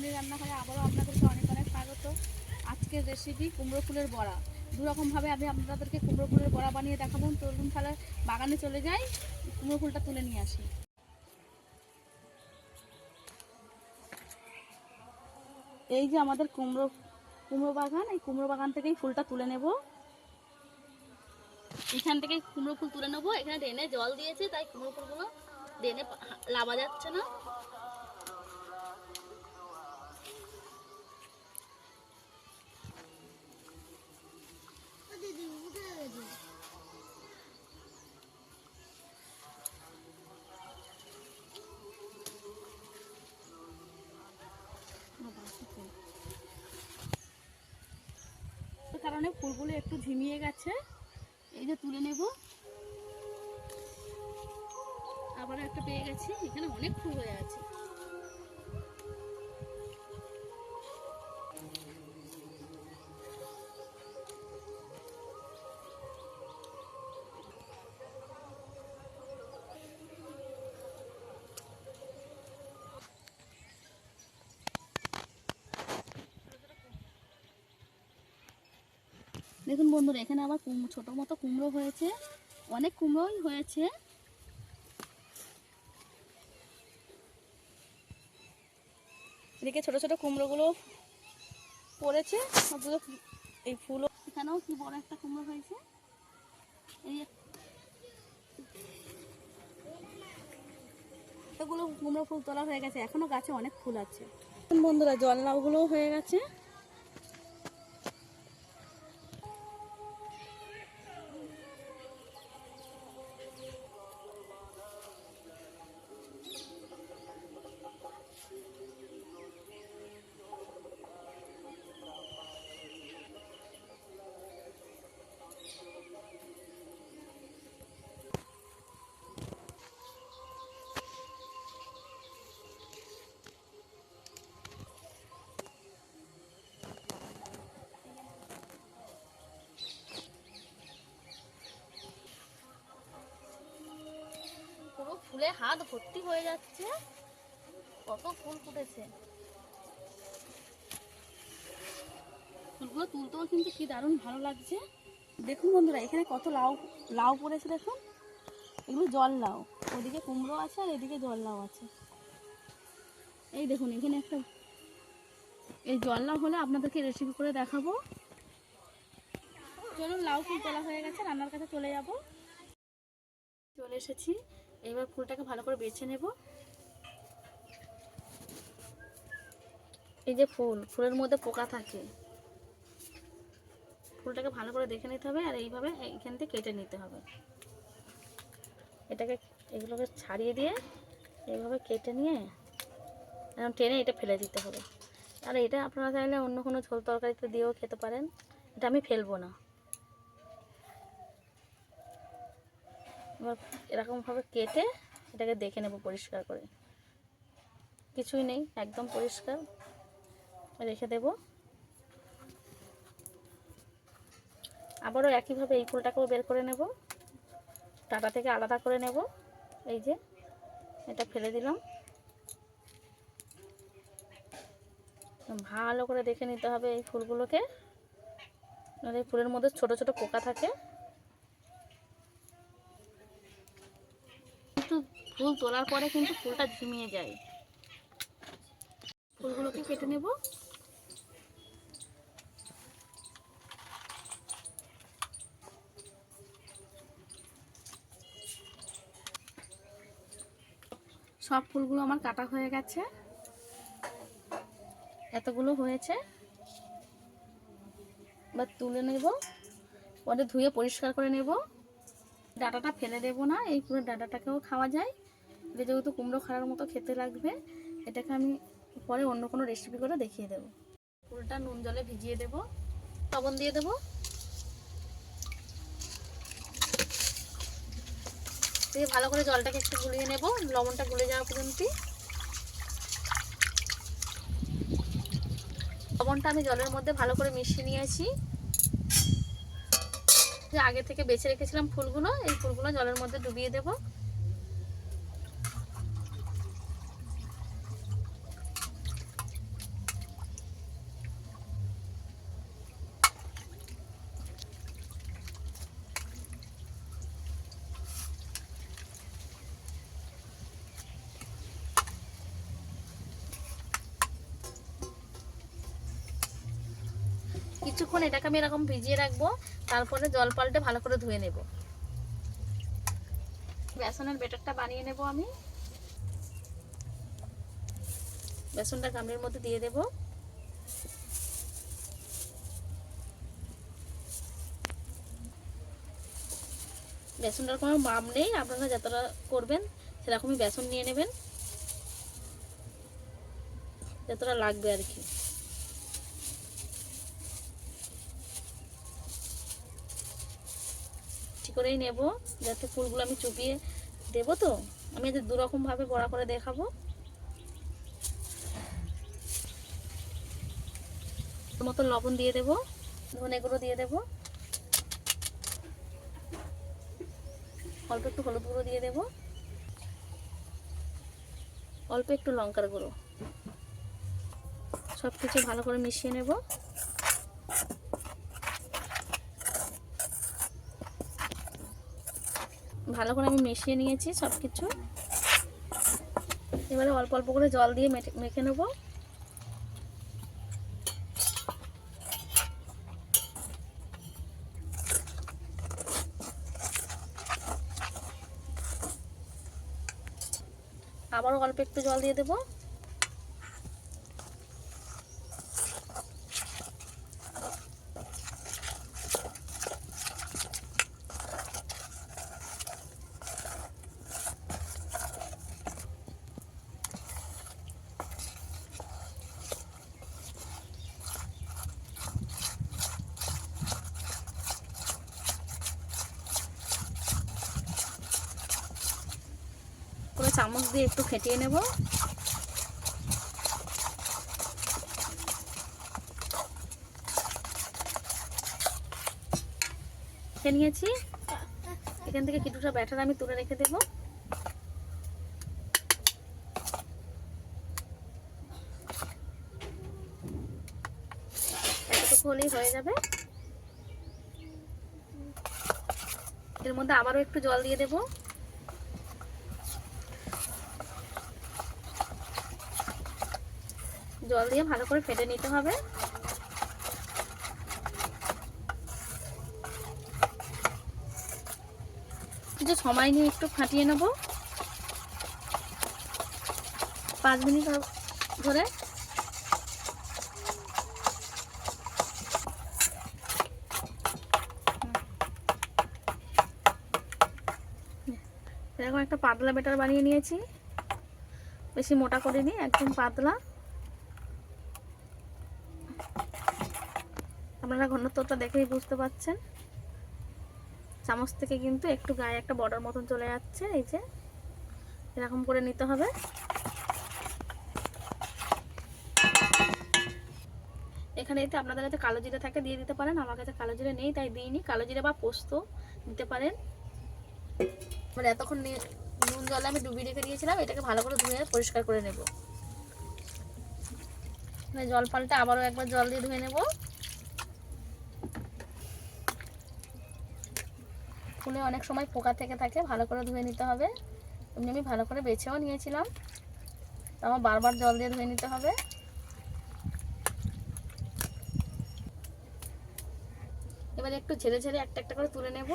Family রান্নাঘরে আবারও আপনাদেরকে অনেক অনেক স্বাগত। আজকের রেসিপি কুমড়ো ফুলের বড়া। দুরকমভাবে আমি আপনাদেরকে কুমড়ো ফুলের বড়া বানিয়ে দেখাবো। চলুন তাহলে বাগানে চলে যাই, কুমড়ো ফুলটা তুলে নিয়ে আসি। এই যে আমাদের কুমড়ো বাগান, এই কুমড়ো বাগান থেকেই ফুলটা তুলে নেব। এখান থেকে কুমড়ো ফুল তুলে নেবো। এখানে ড্রেনে জল দিয়েছে, তাই কুমড়ো ফুলগুলো ড্রেনে লাভা যাচ্ছে না। কারণে ফুলগুলো একটু ঝিমিয়ে গেছে। এই যে তুলে নেব। আবার একটা পেয়ে গেছি, এখানে অনেক ফুল হয়ে আছে। দেখুন বন্ধুরা, এখানে আবার ছোট মতো কুমড়ো হয়েছে, অনেক কুমড়োই হয়েছে। এদিকে ছোট ছোট কুমড়োগুলো পড়েছে সবগুলো। এই ফুলও এখানেও কি বড় একটা কুমড়ো হয়েছে। এই এতগুলো কুমড়ো ফুল তোলা হয়ে গেছে, এখনো গাছে অনেক ফুল আছে। বন্ধুরা, জল লাউগুলোও হয়ে গেছে। পুরো ফুলে হাত ভর্তি হয়ে যাচ্ছে, কত ফুল ফুটেছে। ফুলগুলো তুলতেও কিন্তু কি দারুণ ভালো লাগছে। দেখুন বন্ধুরা, এখানে কত লাউ লাউ পড়েছে দেখুন। এগুলো জল লাউ, ওদিকে কুমড়ো আছে আর এদিকে জল লাউ আছে। এই দেখুন এখানে একটা, এই জল লাউ হলে আপনাদেরকে রেসিপি করে দেখাবো। চলুন, লাউ ফুল তোলা হয়ে গেছে, রান্নার কাছে চলে যাব। চলে এসেছি, এইবার ফুলটাকে ভালো করে বেছে নেব। এই যে ফুলের মধ্যে পোকা থাকে, ফুলটাকে ভালো করে দেখে নিতে হবে আর এইভাবে এখান থেকে কেটে নিতে হবে। এগুলোকে ছাড়িয়ে দিয়ে এইভাবে কেটে নিয়ে এখন টেনে এটা ফেলে দিতে হবে। আর এটা আপনারা চাইলে অন্য কোনো ঝোল তরকারিতে দিয়েও খেতে পারেন, এটা আমি ফেলবো না। এবার এরকমভাবে কেটে এটাকে দেখে নেব পরিষ্কার করে, কিছুই নেই, একদম পরিষ্কার রেখে দেব। আবারও একইভাবে এই ফুলটাকেও বের করে নেব, ডাঁটা থেকে আলাদা করে নেব। এই যে এটা ফেলে দিলাম। ভালো করে দেখে নিতে হবে এই ফুলগুলোকে, এই ফুলের মধ্যে ছোট ছোট পোকা থাকে। কিন্তু ফুল তোলার পরে কিন্তু ফুলটা ঝিমিয়ে যায়। ফুলগুলোকে কেটে নেব। সব ফুলগুলো আমার কাটা হয়ে গেছে, এতগুলো হয়েছে। এবার তুলে নেব, পরে ধুয়ে পরিষ্কার করে নেব। ডাঁটাটা ফেলে দেবো না, এই পুরো ডাঁটাটাকেও খাওয়া যায়। এটা যেহেতু কুমড়ো খাওয়ার মতো খেতে লাগবে, এটাকে আমি পরে অন্য কোনো রেসিপি করে দেখিয়ে দেব। ফুলটা নুন জলে ভিজিয়ে দেব, লবণ দিয়ে দেব। দিয়ে ভালো করে জলটাকে একটু গুলিয়ে নেব, লবণটা গুলে যাওয়া পর্যন্ত। লবণটা আমি জলের মধ্যে ভালো করে মিশিয়ে নিয়েছি। যে আগে থেকে বেছে রেখেছিলাম ফুলগুলো, এই ফুলগুলো জলের মধ্যে ডুবিয়ে দেব। কিছুক্ষণ এটাকে আমি এরকম ভিজিয়ে রাখবো, তারপরে জল পাল্টে ভালো করে ধুয়ে নেব। বেসনের ব্যাটারটা বানিয়ে নেব আমি। বেসনটা গামলির মধ্যে দিয়ে দেব। বেসনটার কোনো মাপ নেই, আপনারা যতটা করবেন সেরকমই বেসন নিয়ে নেবেন, যতটা লাগবে আর কি। ঠিক করেই নেব, যাতে ফুলগুলো আমি চুপিয়ে দেবো। তো আমি এদের দুরকম ভাবে বড়া করে দেখাবো। মতো লবণ দিয়ে দেব, ধনে গুঁড়ো দিয়ে দেব, অল্প একটু হলুদ গুঁড়ো দিয়ে দেব, অল্প একটু লঙ্কার গুঁড়ো। সব কিছু ভালো করে মিশিয়ে নেব। ভালো করে আমি মিশিয়ে নিয়েছি সব কিছু। এবারে অল্প অল্প করে জল দিয়ে মেখে নেব। আবারও অল্প একটু জল দিয়ে দেব। করে চামচ দিয়ে একটু ফেটিয়ে নেব। খেয়ে নিয়েছি। এখান থেকে কিছুটা ব্যাটার আমি তুলে রেখে দেব। এতটুকু হলেই হয়ে যাবে। এর মধ্যে আবারও একটু জল দিয়ে দেব। জল দিয়ে ভালো করে ফেটে নিতে হবে। কিছু সময় নিয়ে একটু ফাটিয়ে নেব, 5 মিনিট ধরে। এরকম একটা পাতলা ব্যাটার বানিয়ে নিয়েছি, বেশি মোটা করিনি, একদম পাতলা। আপনারা ঘনত্বটা দেখেই বুঝতে পারছেন। চামচ থেকে কিন্তু একটু গায়ে একটা বর্ডার মতন চলে যাচ্ছে। এই যে এরকম করে নিতে হবে। এখানে এতে আপনাদের কাছে কালো জিরে থাকে দিয়ে দিতে পারেন, আমার কাছে কালো জিরে নেই তাই দিইনি। কালো জিরে বা পোস্ত দিতে পারেন। মানে এতক্ষণ নুন জলে আমি ডুবিয়ে রেখে দিয়েছিলাম, এটাকে ভালো করে ধুয়ে পরিষ্কার করে নেব। জল পাল্টে আবারও একবার জল দিয়ে ধুয়ে নেব। ফুলে অনেক সময় পোকা থেকে থাকে, ভালো করে ধুয়ে নিতে হবে। এমনি আমি ভালো করে বেছেও নিয়েছিলাম, আমার বারবার জল দিয়ে ধুয়ে নিতে হবে। এবারে একটু ঝেড়ে ঝেড়ে একটা একটা করে তুলে নেব।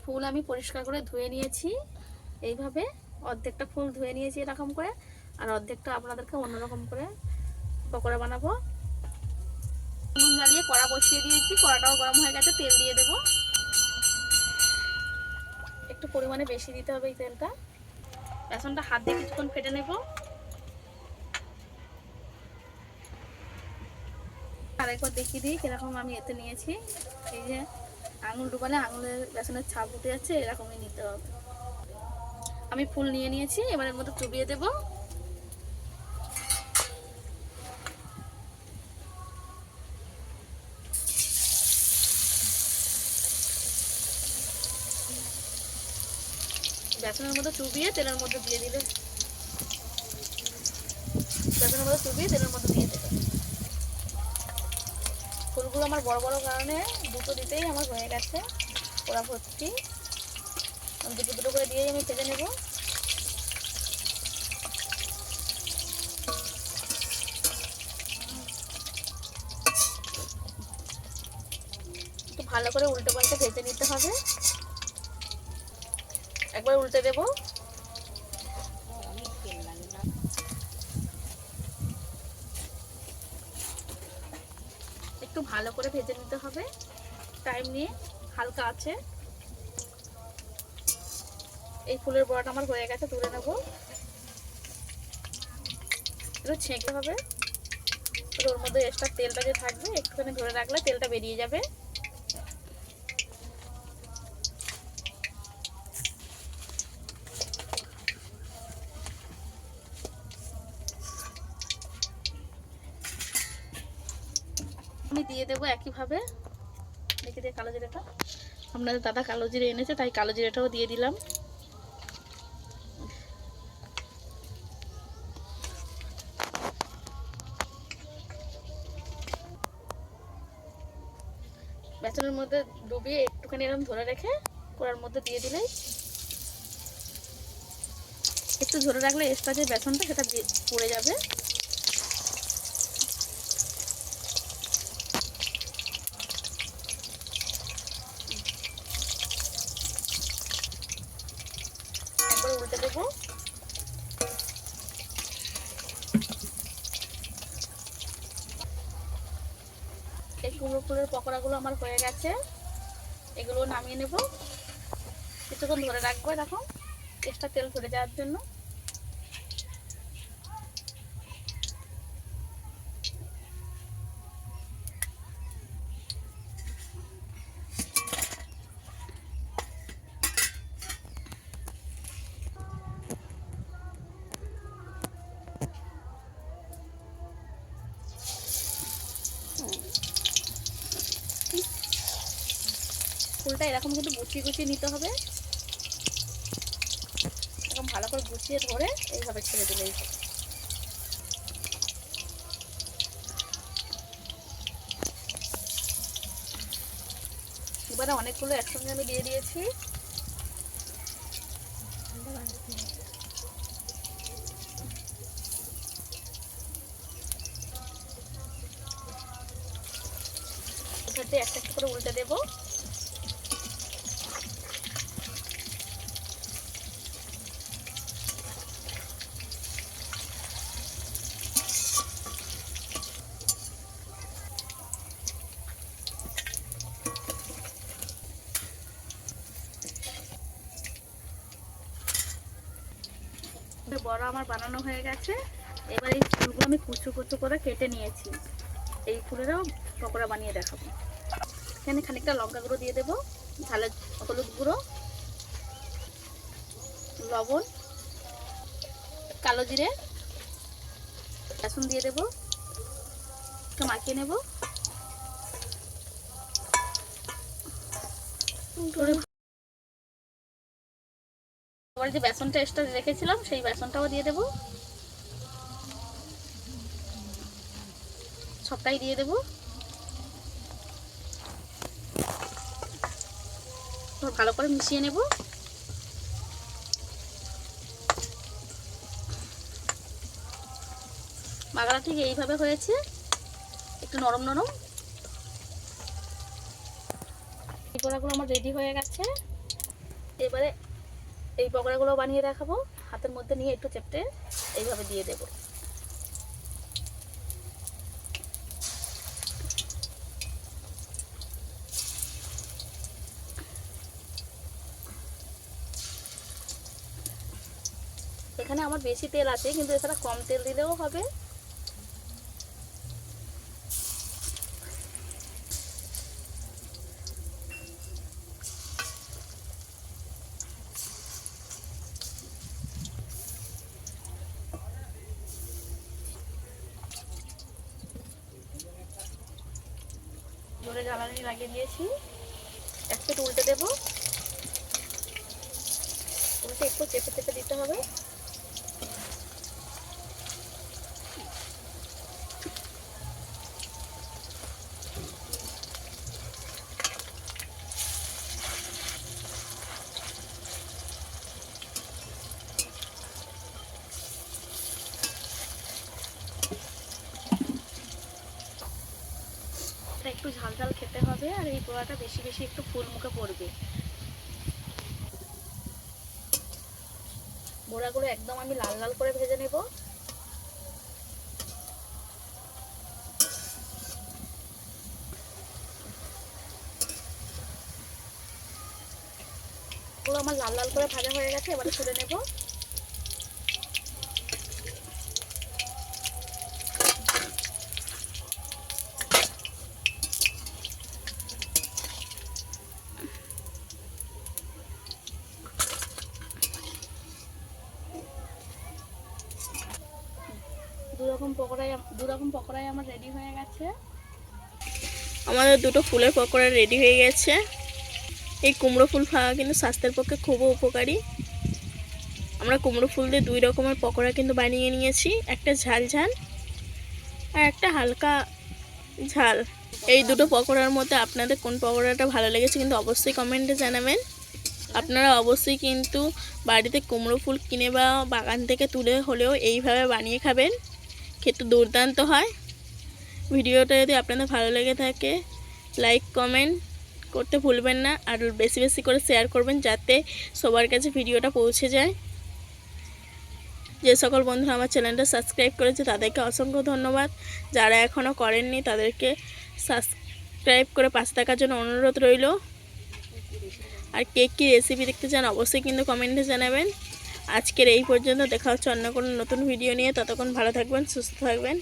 ফুল আমি পরিষ্কার করে ধুয়ে নিয়েছি। এইভাবে অর্ধেকটা ফুল ধুয়ে নিয়েছি এরকম করে, আর অর্ধেকটা আপনাদেরকে অন্যরকম করে পকোড়া বানাবো। নুন জ্বালিয়ে কড়া বসিয়ে দিয়েছি, কড়াটাও গরম হয়ে গেছে। তেল দিয়ে দেব, একটু পরিমাণে বেশি দিতে হবে এই তেলটা। বেসনটা হাত দিয়ে কিছুক্ষণ ফেটে নেব। আরেকবার দেখিয়ে দিই কিরকম আমি এতে নিয়েছি। এই যে আঙুল ডুবালে আঙুলের বেসনের ছাপ উঠে যাচ্ছে, এরকমই নিতে হবে। আমি ফুল নিয়ে নিয়েছি, এবার এর মধ্যে চুবিয়ে দেব। বেসনের মধ্যে চুবিয়ে তেলের মধ্যে দিয়ে দিলে, বেসনের মধ্যে চুবিয়ে তেলের মধ্যে দিয়ে দেবে। ফুলগুলো আমার বড় বড় কারণে দুটো দিতেই আমার হয়ে গেছে ওরা ভর্তি। দুটো দুটো করে দিয়ে আমি ভেজে নেব। একটু ভালো করে উল্টে পাল্টে ভেজে নিতে হবে। একবার উল্টে দেব। একটু ভালো করে ভেজে নিতে হবে টাইম নিয়ে, হালকা আছে। এই ফুলের বড়াটা আমার হয়ে গেছে, তুলে নেব। একটু ছেঁকে হবে, ওর মধ্যে এক্সট্রা তেলটা যে থাকবে একটুখানি ধরে রাখলে তেলটা বেরিয়ে যাবে। আমি দিয়ে দেবো একইভাবে। দেখে দিয়ে কালো জিরাটা, আপনাদের দাদা কালো জিরে এনেছে তাই কালো জিরাটাও দিয়ে দিলাম। বেসনের মধ্যে ডুবিয়ে একটুখানি এরকম ধরে রেখে কড়ার মধ্যে দিয়ে দিলেই, একটু ধরে রাখলে এক্সট্রা যে বেসনটা সেটা পড়ে যাবে। একবার উল্টে দেবো। এই কুমড়ো ফুলের পকোড়াগুলো আমার হয়ে গেছে, এগুলো নামিয়ে নেব। কিছুক্ষণ ধরে রাখবো এখন এক্সট্রা তেল ঝরে যাওয়ার জন্য। ফুলটা এরকম কিন্তু গুছিয়ে গুছিয়ে নিতে হবে, এরকম ভালো করে গুছিয়ে ধরে এইভাবে ছেড়ে দিলেই। এবারে অনেকগুলো একসঙ্গে আমি দিয়ে দিয়েছি। একটা একটা করে উল্টে দেবো। বড়া আমার বানানো হয়ে গেছে। এবার এই ফুলগুলো আমি কুচো কুচো করে কেটে নিয়েছি, এই ফুলেরও পকোড়া বানিয়ে দেখাবো। এখানে খানিকটা লঙ্কা গুঁড়ো দিয়ে দেবো, ঝালের হলুদ গুঁড়ো, লবণ, কালো জিরে, রসুন দিয়ে দেবো, একটু মাখিয়ে নেব। আবার যে বেসনটা এক্সট্রা রেখেছিলাম সেই বেসনটাও দিয়ে দেবো, সবটাই দিয়ে দেবো। ভালো করে মিশিয়ে নেব। মাখাটা ঠিক এইভাবে হয়েছে, একটু নরম নরম। এই পকোড়াগুলো আমার রেডি হয়ে গেছে। এবারে এই পকোড়াগুলো বানিয়ে দেখাবো। হাতের মধ্যে নিয়ে একটু চেপটে এইভাবে দিয়ে দেবো। এখানে আমার বেশি তেল আছে, কিন্তু এছাড়া কম তেল দিলেও হবে। জোরে জ্বালানি লাগিয়ে দিয়েছি। এক সাইড উল্টে দেবো, উল্টে একটু চেপে চেপে দিতে হবে। ভাতটা একটু ঝাল ঝাল খেতে হবে, আর এই পোড়াটা বেশি বেশি একটু ফুল মুখে পড়বে। বড়াগুলো একদম আমি লাল লাল করে ভেজে নেব। পুরো আমার লাল লাল করে ভাজা হয়ে গেছে, এবারে তুলে নেব। দু রকম পকোড়াই আমার রেডি হয়ে গেছে। আমাদের দুটো ফুলের পকোড়া রেডি হয়ে গেছে। এই কুমড়ো ফুল খাওয়া কিন্তু স্বাস্থ্যের পক্ষে খুব উপকারী। আমরা কুমড়ো ফুল দিয়ে 2 রকমের পকোড়া কিন্তু বানিয়ে নিয়েছি, একটা ঝাল ঝাল আর একটা হালকা ঝাল। এই দুটো পকোড়ার মধ্যে আপনাদের কোন পকোড়াটা ভালো লেগেছে কিন্তু অবশ্যই কমেন্টে জানাবেন। আপনারা অবশ্যই কিন্তু বাড়িতে কুমড়ো ফুল কিনে বা বাগান থেকে তুলে হলেও এইভাবে বানিয়ে খাবেন, খেতে দুর্দান্ত হয়। ভিডিওটা যদি আপনাদের ভালো লেগে থাকে লাইক কমেন্ট করতে ভুলবেন না, আর বেশি বেশি করে শেয়ার করবেন যাতে সবার কাছে ভিডিওটা পৌঁছে যায়। যে সকল বন্ধুরা আমার চ্যানেলটা সাবস্ক্রাইব করেছে তাদেরকে অসংখ্য ধন্যবাদ। যারা এখনও করেননি তাদেরকে সাবস্ক্রাইব করে পাশে থাকার জন্য অনুরোধ রইল। আর কে কী রেসিপি দেখতে চান অবশ্যই কিন্তু কমেন্টে জানাবেন। আজকের এই পর্যন্ত, দেখা হচ্ছে অন্য কোনো নতুন ভিডিও নিয়ে। ততক্ষণ ভালো থাকবেন, সুস্থ থাকবেন।